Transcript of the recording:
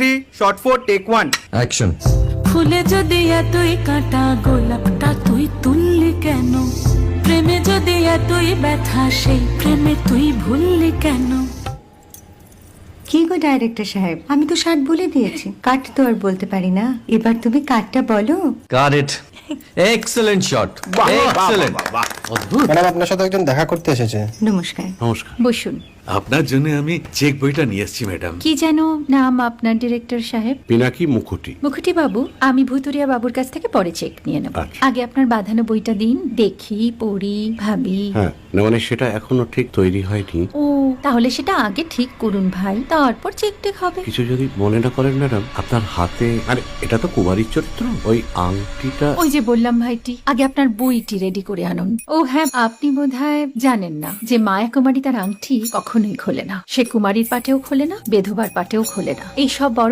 3 shot 4 take 1 action. ফুলে যদি এতই কাটা গোলাপটা তুই তুললি কেন? প্রেমে যদি এতই ব্যথা সেই প্রেমে তুই ভুললি কেন? কি গো ডাইরেক্টর সাহেব, আমি তো 60 বলে দিয়েছি, কাট তো আর বলতে পারি না, এবার তুমি কাটটা বলো। Got it. Excellent shot, excellent. অদ্ভুত। ম্যাডাম আপনার সাথে একজন দেখা করতে এসেছে। নমস্কার। নমস্কার। বসুন। আপনার জন্য আমি চেক বইটা নিয়ে এসেছি ম্যাডাম। কি যেন নাম আপনার ডিরেক্টর সাহেব? পিনাকি মুখোটি। মুখুটি বাবু, আমি ভুতুরিয়া বাবুর কাছ থেকে পরে চেক নিয়ে নেব। আচ্ছা। আগে আপনার বাঁধানো বইটা দিন, দেখি, পড়ি, ভাবি। হ্যাঁ, না মানে সেটা এখনো ঠিক তৈরি হয়নি। ও, তাহলে সেটা আগে ঠিক করুন ভাই, তারপর চেক টেক হবে। কিছু যদি মনে না করেন ম্যাডাম, আপনার হাতে, আরে এটা তো কুমারীর চরিত্র, ওই আংটিটা। ওই যে বললাম ভাইটি, আগে আপনার বইটি রেডি করে আনুন। ও হ্যাঁ, আপনি বোধহয় জানেন না যে মায়া কুমারী তার আংটি কখনোই খোলে না। সে কুমারীর পাটেও খোলে না, বেধবার পাটেও খোলে না। এই সব বড়